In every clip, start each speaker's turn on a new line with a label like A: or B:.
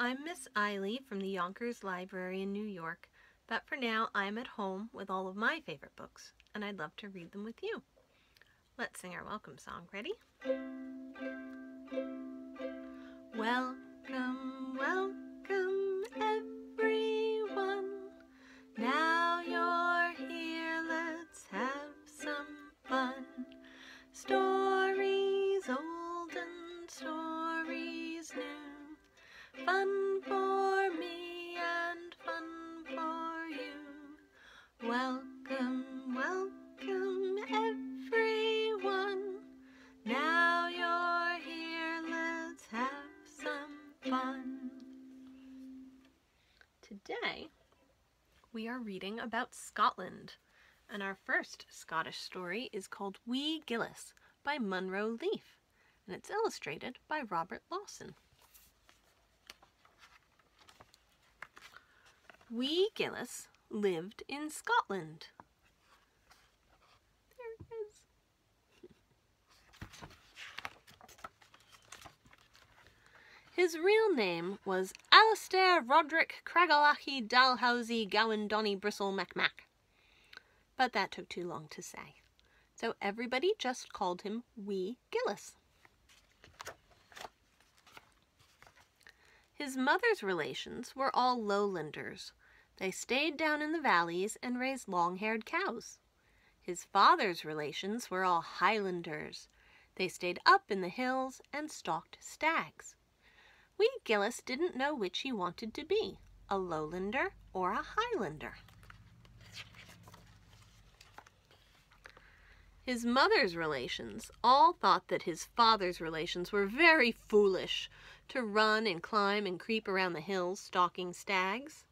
A: I'm Miss Aili from the Yonkers Library in New York, but for now I'm at home with all of my favorite books, and I'd love to read them with you. Let's sing our welcome song. Ready? Welcome, welcome everyone. Now you're here, let's have some fun. Stories old and stories new. Fun for me and fun for you. Welcome, welcome everyone. Now you're here, let's have some fun. Today we are reading about Scotland, and our first Scottish story is called Wee Gillis by Munro Leaf, and it's illustrated by Robert Lawson. Wee Gillis lived in Scotland. There it is. His real name was Alistair Roderick Craigillachi Dalhousie Gowan Donny Bristle Macmac, but that took too long to say, so everybody just called him Wee Gillis. His mother's relations were all lowlanders. They stayed down in the valleys and raised long-haired cows. His father's relations were all highlanders. They stayed up in the hills and stalked stags. Wee Gillis didn't know which he wanted to be, a lowlander or a highlander. His mother's relations all thought that his father's relations were very foolish to run and climb and creep around the hills stalking stags.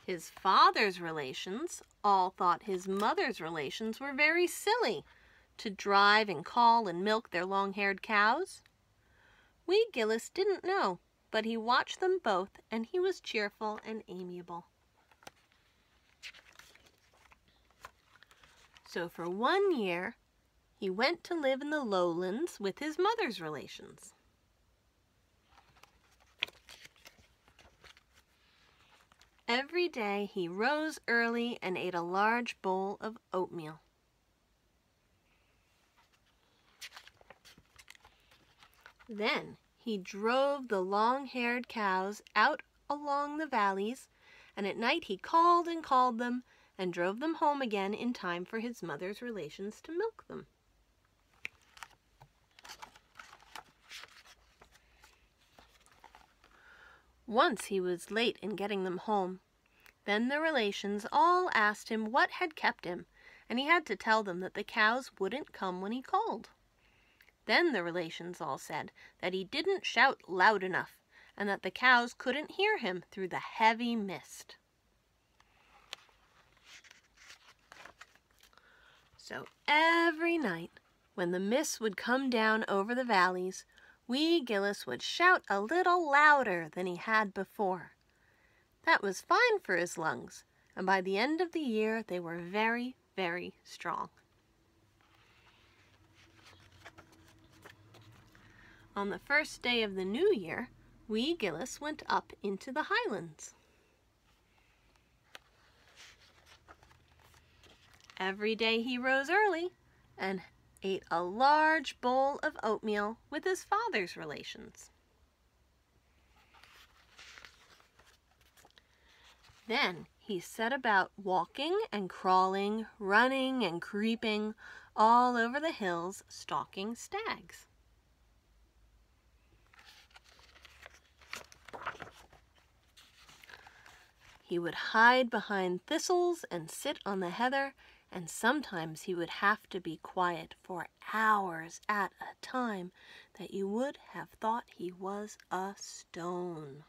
A: His father's relations all thought his mother's relations were very silly to drive and call and milk their long-haired cows. Wee Gillis didn't know, but he watched them both, and he was cheerful and amiable. So for 1 year, he went to live in the lowlands with his mother's relations. Every day he rose early and ate a large bowl of oatmeal. Then he drove the long-haired cows out along the valleys, and at night he called and called them and drove them home again in time for his mother's relations to milk them. Once he was late in getting them home. Then the relations all asked him what had kept him, and he had to tell them that the cows wouldn't come when he called. Then the relations all said that he didn't shout loud enough, and that the cows couldn't hear him through the heavy mist. So every night, when the mist would come down over the valleys, Wee Gillis would shout a little louder than he had before. That was fine for his lungs, and by the end of the year they were very, very strong. On the first day of the new year, Wee Gillis went up into the highlands. Every day he rose early and ate a large bowl of oatmeal with his father's relations. Then he set about walking and crawling, running and creeping all over the hills, stalking stags. He would hide behind thistles and sit on the heather, and sometimes he would have to be quiet for hours at a time that you would have thought he was a stone.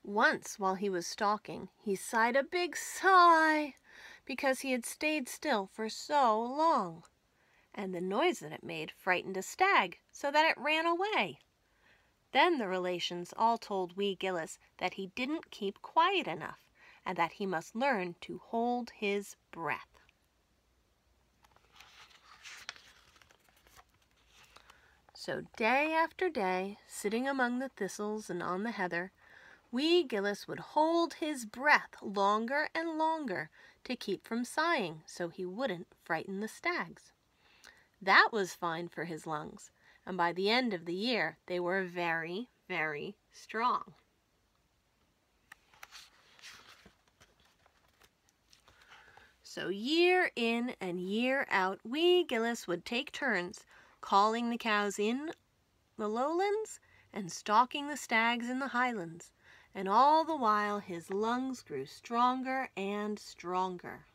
A: Once, while he was stalking, he sighed a big sigh because he had stayed still for so long, and the noise that it made frightened a stag so that it ran away. Then the relations all told Wee Gillis that he didn't keep quiet enough, and that he must learn to hold his breath. So day after day, sitting among the thistles and on the heather, wee Gillis would hold his breath longer and longer to keep from sighing so he wouldn't frighten the stags. That was fine for his lungs, and by the end of the year they were very, very strong. So year in and year out, wee Gillis would take turns calling the cows in the lowlands and stalking the stags in the highlands, and all the while his lungs grew stronger and stronger.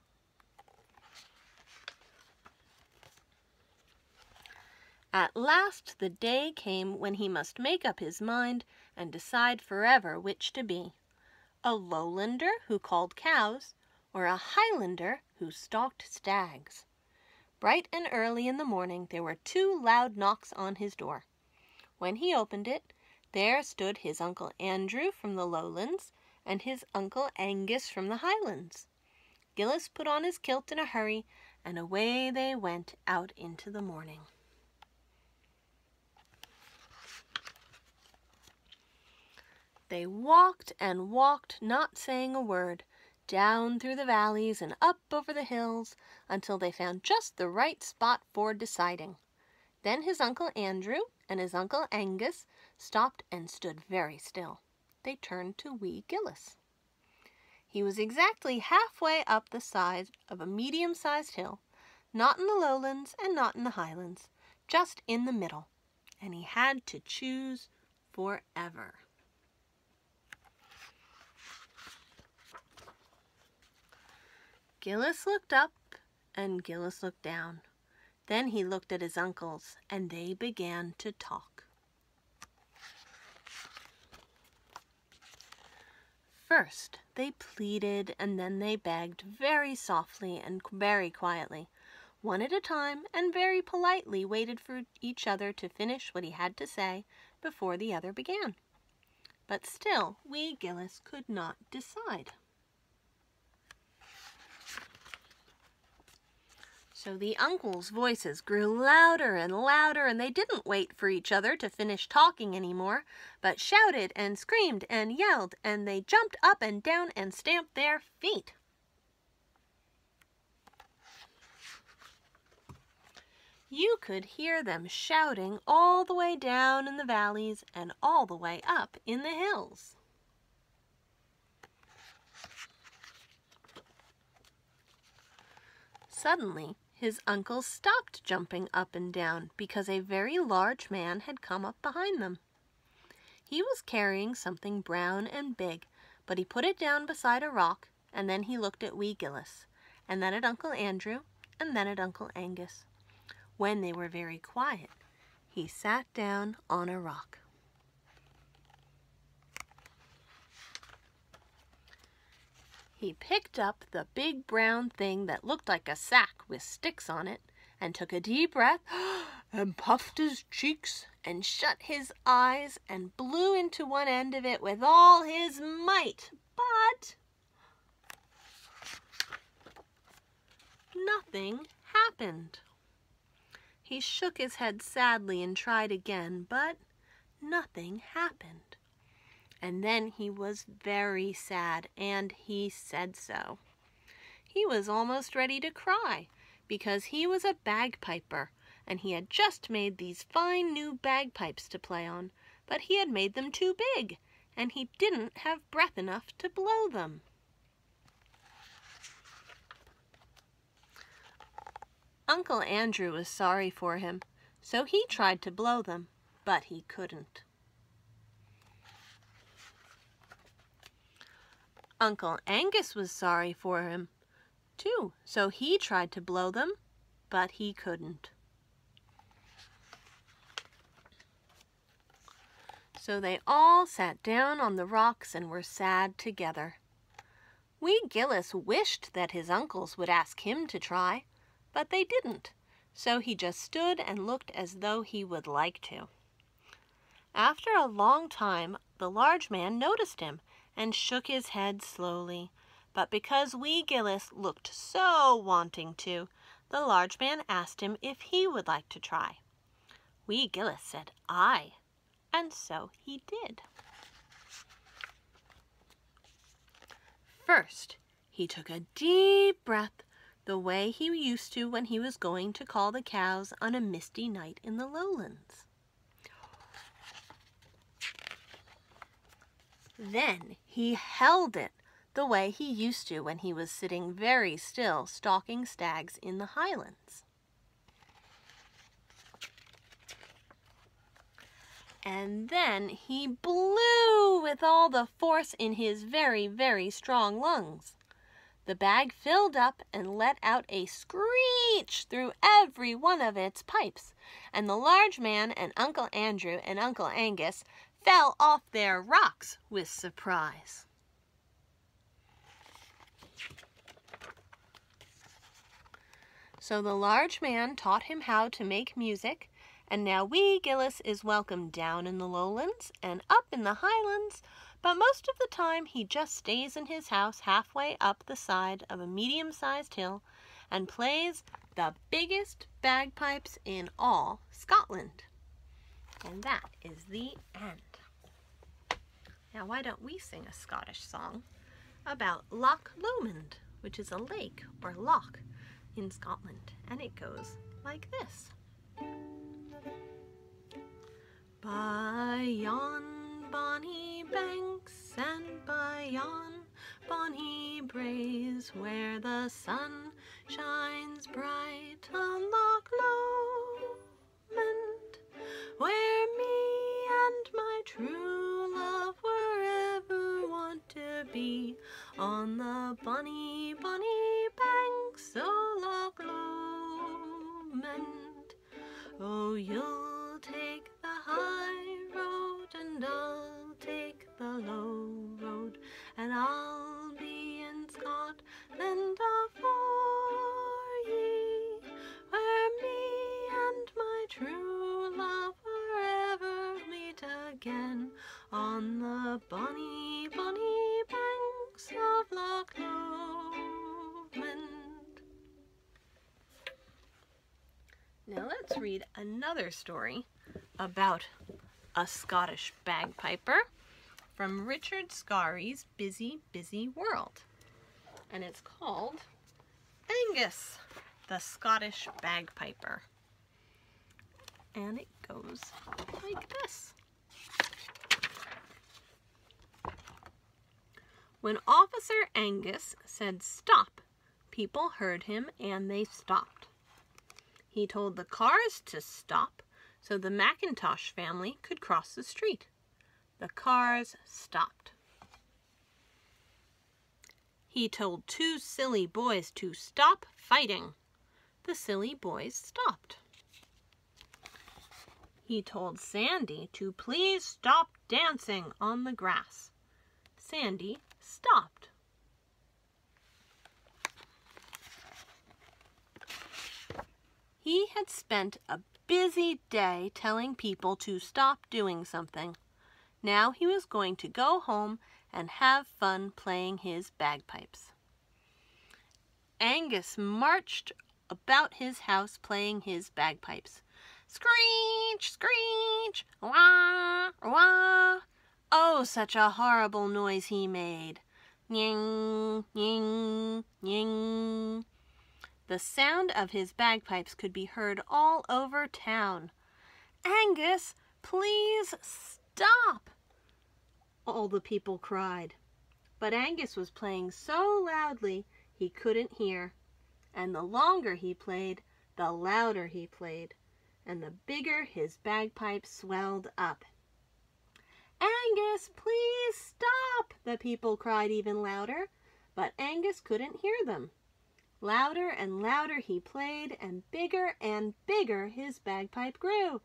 A: At last the day came when he must make up his mind and decide forever which to be, a lowlander who called cows, or a highlander who stalked stags. Bright and early in the morning there were 2 loud knocks on his door. When he opened it, there stood his Uncle Andrew from the lowlands and his Uncle Angus from the highlands. Gillis put on his kilt in a hurry, and away they went out into the morning. They walked and walked, not saying a word, down through the valleys and up over the hills until they found just the right spot for deciding. Then his Uncle Andrew and his Uncle Angus stopped and stood very still. They turned to wee Gillis. He was exactly halfway up the side of a medium-sized hill, not in the lowlands and not in the highlands, just in the middle, and he had to choose forever. Gillis looked up and Gillis looked down. Then he looked at his uncles, and they began to talk. First they pleaded, and then they begged very softly and very quietly, one at a time, and very politely waited for each other to finish what he had to say before the other began. But still wee Gillis could not decide. So the uncles' voices grew louder and louder, and they didn't wait for each other to finish talking anymore, but shouted and screamed and yelled, and they jumped up and down and stamped their feet. You could hear them shouting all the way down in the valleys and all the way up in the hills. Suddenly, his uncles stopped jumping up and down because a very large man had come up behind them. He was carrying something brown and big, but he put it down beside a rock, and then he looked at wee Gillis, and then at Uncle Andrew, and then at Uncle Angus. When they were very quiet, he sat down on a rock. He picked up the big brown thing that looked like a sack with sticks on it, and took a deep breath, and puffed his cheeks, and shut his eyes, and blew into one end of it with all his might. But nothing happened. He shook his head sadly and tried again, but nothing happened. And then he was very sad, and he said so. He was almost ready to cry, because he was a bagpiper, and he had just made these fine new bagpipes to play on, but he had made them too big, and he didn't have breath enough to blow them. Uncle Andrew was sorry for him, so he tried to blow them, but he couldn't. Uncle Angus was sorry for him, too, so he tried to blow them, but he couldn't. So they all sat down on the rocks and were sad together. Wee Gillis wished that his uncles would ask him to try, but they didn't, so he just stood and looked as though he would like to. After a long time, the large man noticed him and shook his head slowly, But because Wee Gillis looked so wanting to, the large man asked him if he would like to try. Wee Gillis said aye, and so he did. First, he took a deep breath, the way he used to when he was going to call the cows on a misty night in the lowlands. Then he held it, the way he used to when he was sitting very still stalking stags in the highlands. And then he blew with all the force in his very, very strong lungs. The bag filled up and let out a screech through every one of its pipes, and the large man and Uncle Andrew and Uncle Angus fell off their rocks with surprise. So the large man taught him how to make music, and now Wee Gillis is welcome down in the lowlands and up in the highlands, but most of the time he just stays in his house halfway up the side of a medium-sized hill and plays the biggest bagpipes in all Scotland. And that is the end. Now why don't we sing a Scottish song about Loch Lomond, which is a lake or loch in Scotland, and it goes like this. By yon bonny banks and by yon bonny braes, where the sun shines bright on Loch Lomond, where me and my true love were ever wont to be, on the bonny, bonny banks o' Loch Lomond. Oh, you'll take the high road and I'll take the low road, and I'll be in Scotland afore ye, where me and my true love forever meet again, on the bonny, bonny banks of Loch Lomond. Now let's read another story about a Scottish bagpiper from Richard Scarry's Busy, Busy World. And it's called Angus, the Scottish Bagpiper. And it goes like this. When Officer Angus said stop, people heard him and they stopped. He told the cars to stop so the McIntosh family could cross the street. The cars stopped. He told two silly boys to stop fighting. The silly boys stopped. He told Sandy to please stop dancing on the grass. Sandy stopped. He had spent a busy day telling people to stop doing something. Now he was going to go home and have fun playing his bagpipes. Angus marched about his house playing his bagpipes. Screech, screech, wah, wah. Oh, such a horrible noise he made. Nying, nying, nying. The sound of his bagpipes could be heard all over town. Angus, please stop, all the people cried. But Angus was playing so loudly he couldn't hear. And the longer he played, the louder he played, and the bigger his bagpipes swelled up. Angus, please stop, the people cried even louder, but Angus couldn't hear them. Louder and louder he played, and bigger his bagpipe grew.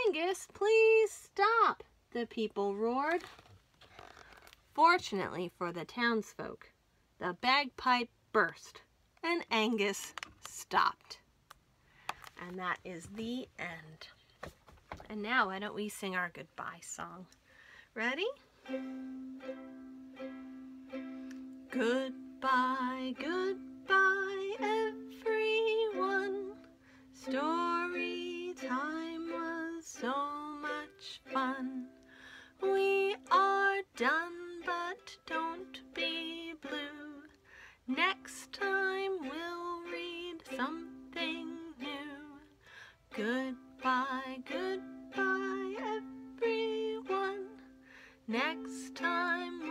A: Angus, please stop, the people roared. Fortunately for the townsfolk, the bagpipe burst, and Angus stopped. And that is the end. And now why don't we sing our goodbye song? Ready? Goodbye. Goodbye, goodbye, everyone. Story time was so much fun. We are done, but don't be blue. Next time we'll read something new. Goodbye, goodbye, everyone. Next time